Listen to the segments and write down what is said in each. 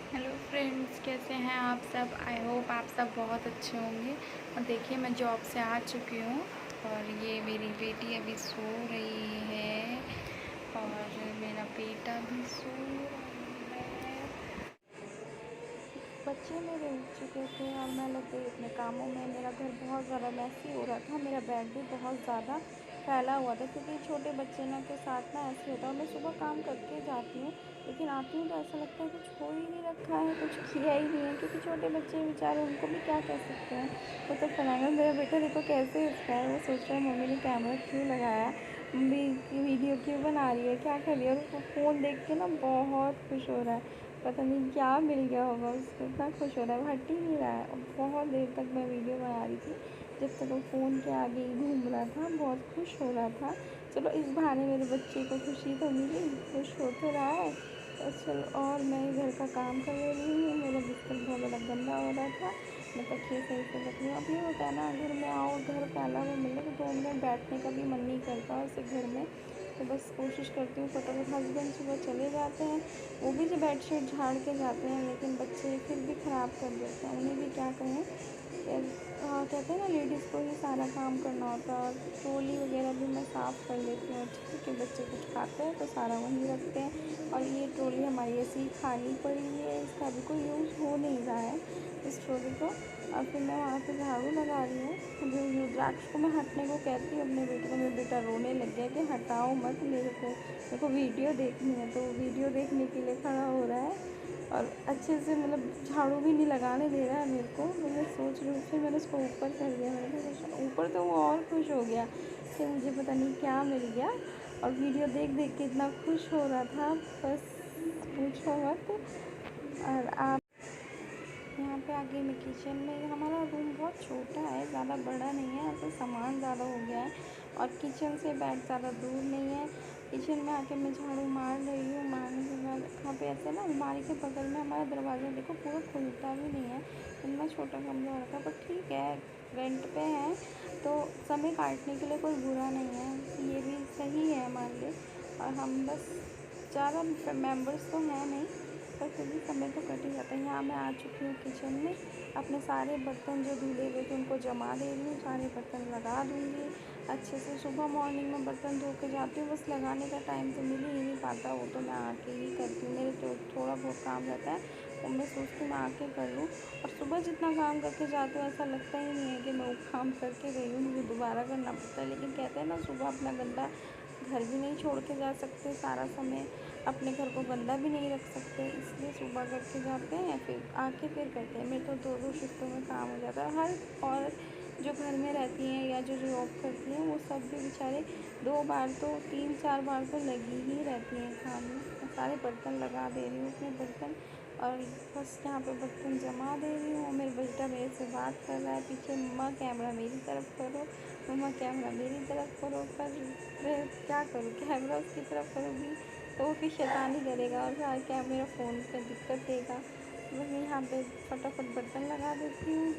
Hello friends, कैसे हैं आप सब। आई होप आप सब बहुत अच्छे होंगे। और देखिए, मैं जॉब से आ चुकी हूँ और ये मेरी बेटी अभी सो रही है और मेरा बेटा भी सो रहा है। बच्चे मेरे उठ चुके थे और मैं लग गई अपने कामों में। मेरा घर बहुत ज़्यादा मैसी हो रहा था, मेरा बेड भी बहुत ज़्यादा फैला हुआ था क्योंकि छोटे बच्चे ना के साथ ना ऐसे होता है। और मैं सुबह काम करके जाती हूँ, लेकिन आती हूँ तो ऐसा लगता है कुछ हो ही नहीं रखा है, कुछ किया ही नहीं है, क्योंकि छोटे बच्चे बेचारे, उनको भी क्या कह सकते हैं। वो तो फैलाएंगे। मेरा बेटा देखो कैसे हंस रहा है, वो सोच रहा है मम्मी ने कैमरा क्यों लगाया, मम्मी की वीडियो क्यों बना रही है, क्या कर रही है। और वो फ़ोन देख के ना बहुत खुश हो रहा है। पता नहीं क्या मिल गया होगा उसको, इतना खुश हो रहा है, वो हट ही नहीं रहा है। और बहुत देर तक मैं वीडियो बना रही थी, जब तक वो फ़ोन के आगे ही घूम रहा था, बहुत खुश हो रहा था। चलो इस बहाने मेरे बच्चे को खुशी तो मिली, खुश हो तो रहा है। तो चलो, और मैं घर का काम कर ले रही हूँ। मेरा बिस्तर बहुत ज़्यादा गंदा हो रहा था, मैं तकिए सही से रख रही हूँ। अब ये होता है ना, घर में आओ, घर फैला हुआ मिले तो 2 मिनट बैठने का भी मन नहीं करता उसे घर में। तो बस कोशिश करती हूँ फटाफट। हस्बैंड सुबह चले जाते हैं, वो भी जो बेडशीट झाड़ के जाते हैं, लेकिन बच्चे फिर भी ख़राब कर देते हैं, उन्हें भी क्या कहें। कहते हैं ना, लेडीज़ को ही सारा काम करना होता है। और ट्रॉली वगैरह भी मैं साफ़ कर लेती हूँ अच्छे से, कि बच्चे कुछ खाते हैं तो सारा वहीं रखते हैं। और ये ट्रॉली हमारी ऐसी ही खाली पड़ी है, इसका भी कोई यूज़ हो नहीं रहा है इस ट्रॉली को। और फिर मैं वहाँ पे झाड़ू लगा रही हूँ। जो रुद्राक्ष को मैं हटने को कहती हूँ अपने बेटे को, मेरा बेटा रोने लग गया कि हटाओ मत, मेरे को वीडियो देखनी है। तो वीडियो देखने के लिए खड़ा हो रहा है और अच्छे से, मतलब झाड़ू भी नहीं लगाने दे रहा है मेरे को। तो मैं सोच रही हूँ, फिर मैंने उसको ऊपर कर दिया। मैंने कहा ऊपर, तो वो और खुश हो गया कि मुझे पता नहीं क्या मिल गया। और वीडियो देख देख के इतना खुश हो रहा था, बस पूछो मत। और आप यहाँ पे आगे में किचन में, हमारा रूम बहुत छोटा है, ज़्यादा बड़ा नहीं है, यहाँ पे सामान ज़्यादा हो गया है। और किचन से बेड ज़्यादा दूर नहीं है। किचन में आके मैं झाड़ू मार रही हूँ, मारने के बाद वहाँ पे ऐसे ना, अलमारी के बगल में हमारा दरवाज़ा देखो पूरा खुलता भी नहीं है, इतना छोटा कमरा हो रखा है। पर ठीक है, रेंट पे है तो समय काटने के लिए कोई बुरा नहीं है, ये भी सही है हमारे लिए। और हम बस ज़्यादा मेंबर्स तो हैं नहीं, पर फिर भी समय तो कट ही जाता है। यहाँ मैं आ चुकी हूँ किचन में, अपने सारे बर्तन जो धुले हुए थे उनको जमा दे रही हूँ, सारे बर्तन लगा दूँगी अच्छे से। सुबह मॉर्निंग में बर्तन धो के जाती हूँ, बस लगाने का टाइम तो मिल ही नहीं पाता, वो तो मैं आके ही करती हूँ। मेरे जो थोड़ा बहुत काम रहता है वो मैं सोचती हूँ मैं आके कर लूँ। और सुबह जितना काम करके जाती हूँ, ऐसा लगता ही नहीं है कि मैं वो काम करके गई हूँ, मुझे दोबारा करना पड़ता है। लेकिन कहते हैं ना, सुबह अपना गंदा घर भी नहीं छोड़ के जा सकते सारा समय, अपने घर को गंदा भी नहीं रख सकते, इसलिए सुबह करके जाते हैं, फिर आके फिर करते हैं। मेरे तो 2-2 शिफ्टों में काम हो जाता है। हर औरत जो घर में रहती हैं या जो जॉब करती हैं, वो सब भी बेचारे 2 बार तो 3-4 बार तो लगी ही रहती हैं काम में। मैं सारे बर्तन लगा दे रही हूँ, अपने बर्तन, और बस यहाँ पे बर्तन जमा दे रही हूँ। मेरा बेटा मेरे से बात कर रहा है पीछे, मम्मा कैमरा मेरी तरफ करो, मम्मा कैमरा मेरी तरफ करो। पर मैं क्या करूँ, कैमरा उसकी तरफ करूँगी तो वो फिर शैतानी करेगा और सारा क्या मेरा फ़ोन पे दिक्कत देगा। तो मैं यहाँ पे फटाफट बर्तन लगा देती हूँ।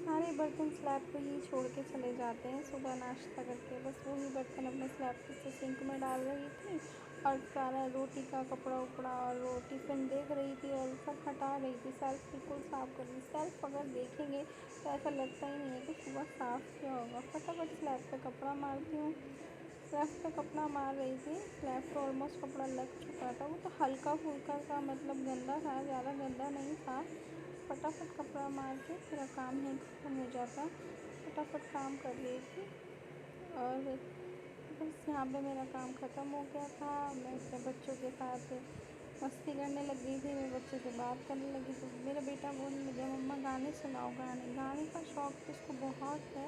सारे बर्तन स्लैब पे ही छोड़ के चले जाते हैं सुबह नाश्ता करके। बस वही बर्तन अपने स्लैब से सिंक में डाल रही थी, और सारा रोटी का कपड़ा उपड़ा और वो टिफ़िन देख रही थी और सब हटा रही थी। सेल्फ बिल्कुल साफ़ कर रही। सेल्फ अगर देखेंगे तो ऐसा लगता ही नहीं है कि सुबह साफ़ किया होगा। फटाफट स्लैब पे कपड़ा मारती हूँ। स्लैब पे कपड़ा मार रही थी, स्लैब पे ऑलमोस्ट कपड़ा लग चुका था। वो तो हल्का फुल्का सा, मतलब गंदा था, ज़्यादा गंदा नहीं था। फटाफट कपड़ा मार के मेरा काम है ख़त्म हो जाता, फटाफट काम कर रही थी। और बस यहाँ पे मेरा काम ख़त्म हो गया था। मैं अपने बच्चों के साथ मस्ती करने लग गई थी, मैं बच्चे से बात करने लगी तो मेरा बेटा बोलने लग गया, मम्मा गाने सुनाओ। गाने गाने का शौक़ तो उसको बहुत है,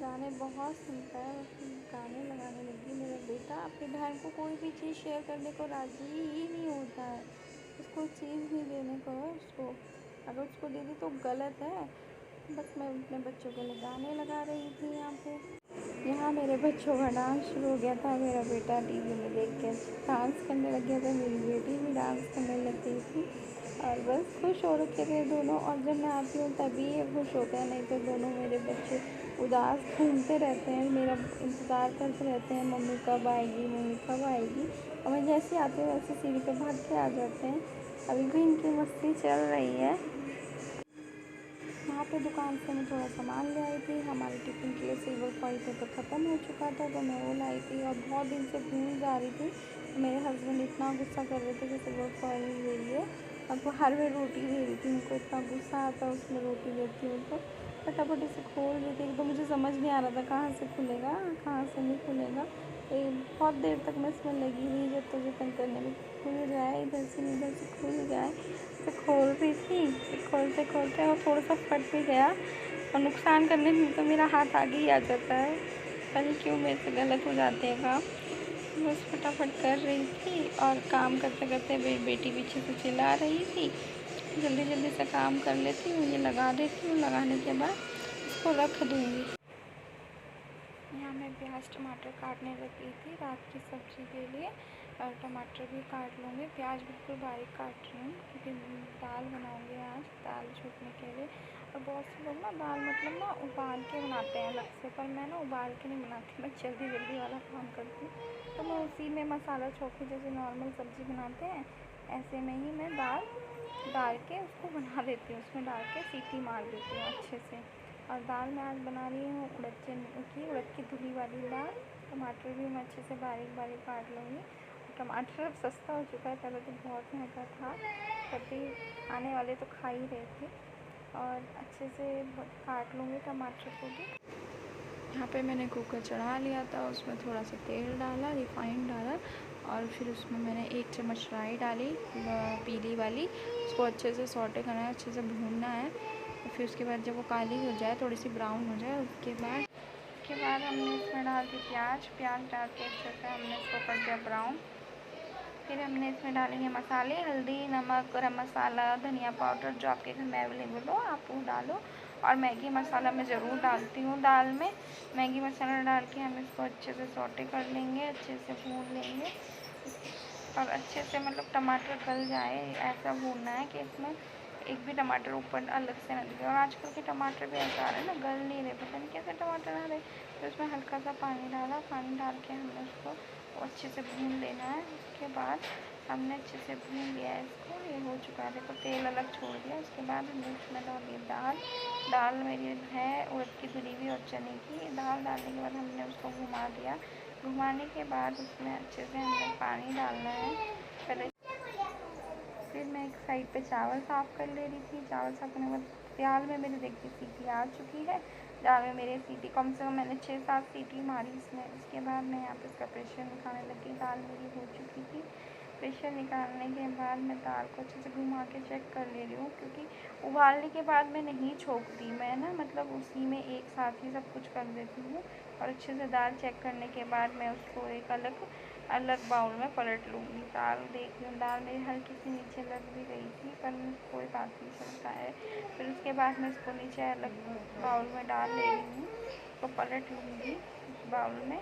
गाने बहुत सुनता है। गाने लगाने लगी मेरा बेटा। अपनी बहन को कोई भी चीज़ शेयर करने को राज़ी ही नहीं होता है, उसको चीज़ नहीं देने को है उसको, अगर उसको दे दी तो गलत है। बस मैं अपने बच्चों के लिए गाने लगा रही थी यहाँ पे। यहाँ मेरे बच्चों का डांस शुरू हो गया था। मेरा बेटा टीवी में देख के डांस करने लग गया था, मेरी बेटी भी डांस करने लग गई थी, और बस खुश हो रखे थे दोनों। और जब मैं आती हूँ तभी ये खुश होते हैं, नहीं तो दोनों मेरे बच्चे उदास घूमते रहते हैं, मेरा इंतज़ार करते रहते हैं मम्मी कब आएगी, मम्मी कब आएगी। और मैं जैसे ही आती हूँ वैसे सीढ़ी पे भाग के आ जाते हैं। अभी भी इनकी मस्ती चल रही है। यहाँ पे दुकान से मैं थोड़ा सामान ले आई थी। हमारे टिफ़िन के लिए सिल्वर फॉइल पेपर ख़त्म हो चुका था, तो मैं वो लाई थी और बहुत दिन से भूल जा रही थी। तो मेरे हस्बैंड इतना गुस्सा कर रहे थे कि सिल्वर फॉइल नहीं दे रही है और बाहर में रोटी दे रही थी। उनको इतना गुस्सा आता है उसमें रोटी देती हूँ तो फटाफट इसे खोल रही थी। तो मुझे समझ नहीं आ रहा था कहाँ से खुलेगा, कहाँ से नहीं खुलेगा। बहुत देर तक मैं इसमें लगी रही जद्दोजहद करने में, खुल जाए इधर से खुल जाए। तो खोल रही थी, खोलते खोलते और थोड़ा सा फट भी गया और नुकसान करने में तो मेरा हाथ आगे ही आ जाता है। पता नहीं क्यों मेरे से गलत हो जाते हैं काम। बस फटाफट कर रही थी और काम करते करते मेरी बेटी पीछे से चिल्ला रही थी। जल्दी जल्दी से काम कर लेती हूँ, ये लगा देती हूँ, लगाने के बाद इसको रख दूँगी। यहाँ मैं प्याज टमाटर काटने लगी थी रात की सब्ज़ी के लिए, और टमाटर भी काट लूँगी। प्याज बिल्कुल बारीक काट रही हूँ क्योंकि दाल बनाऊँगी आज, दाल छूटने के लिए। और बहुत से लोग ना दाल मतलब ना उबाल के बनाते हैं अलग से, पर मैं ना उबाल के नहीं बनाती, मैं जल्दी जल्दी वाला काम करती हूँ। तो मैं उसी में मसाला छौंक के जैसे नॉर्मल सब्ज़ी बनाते हैं ऐसे में ही मैं दाल डाल के उसको बना देती हूँ, उसमें डाल के सीटी मार देती हूँ अच्छे से। और दाल मैं आज बना रही हूँ उड़द की धुली वाली दाल। टमाटर भी मैं अच्छे से बारीक बारीक काट लूँगी। टमाटर अब सस्ता हो चुका है, पहले तो बहुत महंगा था, कभी आने वाले तो खा ही रहे थे। और अच्छे से काट लूँगी टमाटर को भी। यहाँ पे मैंने कुकर चढ़ा लिया था, उसमें थोड़ा सा तेल डाला, रिफाइंड डाला और फिर उसमें मैंने 1 चम्मच राई डाली पीली वाली। उसको अच्छे से सौटे करना है, अच्छे से भूनना है। और फिर उसके बाद जब वो काली हो जाए, थोड़ी सी ब्राउन हो जाए, उसके बाद हमने इसमें डाल दी प्याज डाल के अच्छे से हमने इसको कर दिया ब्राउन। फिर हमने इसमें डालेंगे मसाले, हल्दी, नमक, गरम मसाला, धनिया पाउडर, जो आपके घर में अवेलेबल हो आप वो डालो। और मैगी मसाला मैं ज़रूर डालती हूँ दाल में। मैगी मसाला डाल के हम इसको अच्छे से सौटे कर लेंगे, अच्छे से भून लेंगे और अच्छे से मतलब टमाटर गल जाए ऐसा भूनना है कि इसमें एक भी टमाटर ऊपर अलग से ना दिखे। और आजकल के टमाटर भी ऐसा आ रहे हैं ना, गल नहीं रहे, पता नहीं कैसे टमाटर आ रहे। तो उसमें हल्का सा पानी डाला, पानी डाल के हमने उसको अच्छे से भून लेना है। उसके बाद हमने अच्छे से भून लिया है इसको, ये हो चुका है, देखो तेल अलग छोड़ दिया। उसके बाद हमने इसमें डाल दिया दाल मेरी है उड़द की धुली हुई और चने की। दाल डालने के बाद हमने उसको घुमा दिया। घुमाने के बाद उसमें अच्छे से हमने पानी डालना है पहले। फिर मैं एक साइड पे चावल साफ़ कर ले रही थी। चावल साफ़ करने के बाद दाल में मेरी देखिए सीटी आ चुकी है। दाल में मेरी सीटी कम से कम मैंने 6-7 सीटी मारी इसमें। उसके बाद मैं यहाँ पे इसका प्रेशर निकालने लगी। दाल मेरी हो चुकी थी। प्रेशर निकालने के बाद मैं दाल को अच्छे से घुमा के चेक कर ले रही हूँ, क्योंकि उबालने के बाद मैं नहीं छोंकती, मैं ना मतलब उसी में एक साथ ही सब कुछ कर देती हूँ। और अच्छे से दाल चेक करने के बाद मैं उसको एक अलग बाउल में पलट लूँगी। दाल देख रही हूँ, दाल मेरी हल्की सी नीचे लग भी गई थी, पर कोई बात नहीं, चलता है। फिर उसके बाद मैं इसको नीचे अलग बाउल में डाल ले रही हूँ, तो पलट लूँगी उस बाउल में।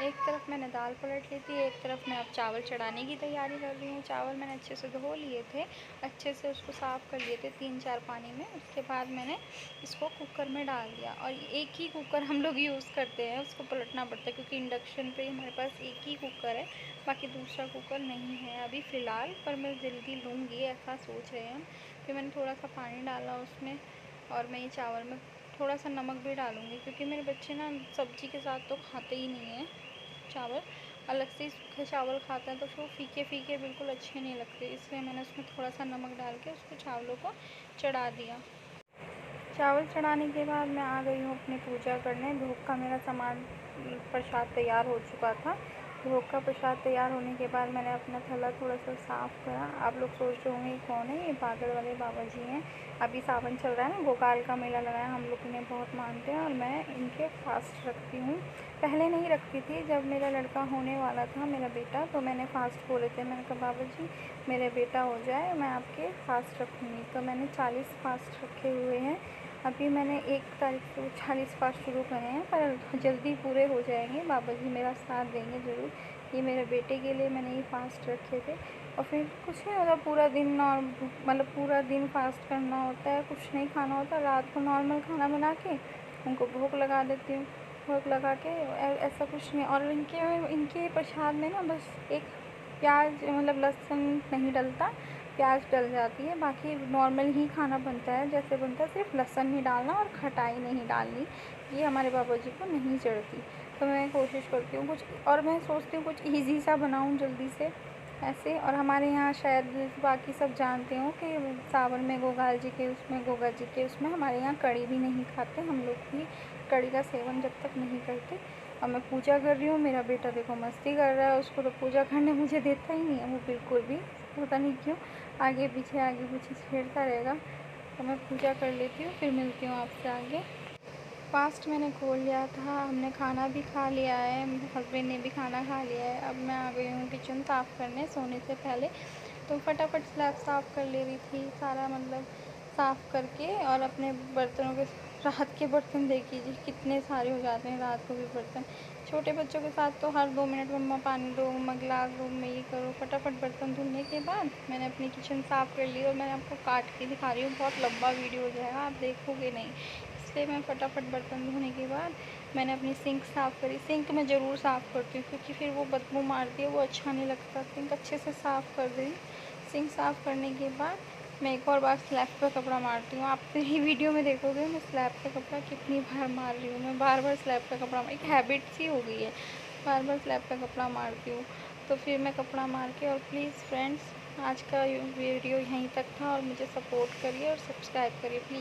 एक तरफ मैंने दाल पलट ली थी, एक तरफ मैं अब चावल चढ़ाने की तैयारी कर रही हूँ। चावल मैंने अच्छे से धो लिए थे, अच्छे से उसको साफ़ कर लिए थे 3-4 पानी में। उसके बाद मैंने इसको कुकर में डाल दिया। और एक ही कुकर हम लोग यूज़ करते हैं, उसको पलटना पड़ता है क्योंकि इंडक्शन पे हमारे पास एक ही कुकर है, बाकी दूसरा कुकर नहीं है अभी फ़िलहाल, पर मैं जल्दी लूँगी ऐसा सोच रहे हैं। फिर मैंने थोड़ा सा पानी डाला उसमें और मैं ये चावल में थोड़ा सा नमक भी डालूँगी, क्योंकि मेरे बच्चे ना सब्ज़ी के साथ तो खाते ही नहीं हैं चावल, अलग से सूखे चावल खाते हैं तो उसको फीके फीके बिल्कुल अच्छे नहीं लगते, इसलिए मैंने उसमें थोड़ा सा नमक डाल के उसको चावलों को चढ़ा दिया। चावल चढ़ाने के बाद मैं आ गई हूँ अपनी पूजा करने। भोग का मेरा सामान प्रसाद तैयार हो चुका था। भोग का प्रसाद तैयार होने के बाद मैंने अपना थैला थोड़ा सा साफ़ करा। आप लोग सोच रहे होंगे कौन है, ये बागड़ वाले बाबा जी हैं। अभी सावन चल रहा है ना, गोपाल का मेला लगा है, हम लोग इन्हें बहुत मानते हैं और मैं इनके फास्ट रखती हूँ। पहले नहीं रखती थी, जब मेरा लड़का होने वाला था मेरा बेटा, तो मैंने फ़ास्ट बोले थे, मैंने कहा बाबा जी मेरे बेटा हो जाए मैं आपके फास्ट रखूँगी। तो मैंने 40 फास्ट रखे हुए हैं। अभी मैंने 1 तारीख से 40 फास्ट शुरू करे हैं, पर जल्दी पूरे हो जाएंगे, बाबा जी मेरा साथ देंगे ज़रूर। ये मेरे बेटे के लिए मैंने ये फास्ट रखे थे। और फिर कुछ नहीं होता, पूरा दिन मतलब पूरा दिन फास्ट करना होता है, कुछ नहीं खाना होता। रात को नॉर्मल खाना बना के उनको भोग लगा देती हूँ। भोग लगा के ऐसा कुछ नहीं। और इनके प्रसाद में ना बस एक प्याज मतलब लहसुन नहीं डलता, प्याज डल जाती है, बाकी नॉर्मल ही खाना बनता है जैसे बनता है, सिर्फ लहसुन नहीं डालना और खटाई नहीं डालनी, ये हमारे बाबा जी को नहीं चढ़ती। तो मैं कोशिश करती हूँ कुछ, और मैं सोचती हूँ कुछ ईज़ी सा बनाऊँ जल्दी से ऐसे। और हमारे यहाँ शायद बाकी सब जानते हो कि सावन में गोपाल जी के उसमें, गोगा जी के उसमें हमारे यहाँ कढ़ी भी नहीं खाते, हम लोग भी कढ़ी का सेवन जब तक नहीं करते। और मैं पूजा कर रही हूँ, मेरा बेटा देखो मस्ती कर रहा है, उसको तो पूजा करने मुझे देता ही नहीं है वो बिल्कुल भी, पता नहीं क्यों आगे पीछे छेड़ता रहेगा। तो मैं पूजा कर लेती हूँ, फिर मिलती हूँ आपसे आगे। फास्ट मैंने खोल लिया था, हमने खाना भी खा लिया है, हस्बैंड ने भी खाना खा लिया है। अब मैं आ गई हूँ किचन साफ़ करने सोने से पहले। तो फटाफट स्लैब साफ़ कर ले रही थी सारा, मतलब साफ़ करके। और अपने बर्तनों के, रात के बर्तन देख लीजिए कितने सारे हो जाते हैं रात को भी बर्तन। छोटे बच्चों के साथ तो हर 2 मिनट मम्मा पानी दो, मम्मा गिलास दो, मैं ये करो। फटाफट बर्तन धुलने के बाद मैंने अपनी किचन साफ़ कर ली। और मैं आपको काट के दिखा रही हूँ, बहुत लंबा वीडियो हो जाएगा, आप देखोगे नहीं, इसलिए मैं फटाफट बर्तन धोने के बाद मैंने अपनी सिंक साफ़ करी। सिंक मैं ज़रूर साफ़ करती हूँ क्योंकि फिर वो बदबू मारती है, वो अच्छा नहीं लगता। सिंक अच्छे से साफ़ कर दी। सिंक साफ़ करने के बाद मैं एक और बार स्लैब पे कपड़ा मारती हूँ। आप ही वीडियो में देखोगे मैं स्लैब पे कपड़ा कितनी बार मार रही हूँ। मैं बार स्लैब पे कपड़ा, एक हैबिट सी हो गई है, बार स्लैब पे कपड़ा मारती हूँ। तो फिर मैं कपड़ा मार के, और प्लीज़ फ्रेंड्स आज का वीडियो यहीं तक था, और मुझे सपोर्ट करिए और सब्सक्राइब करिए प्लीज़।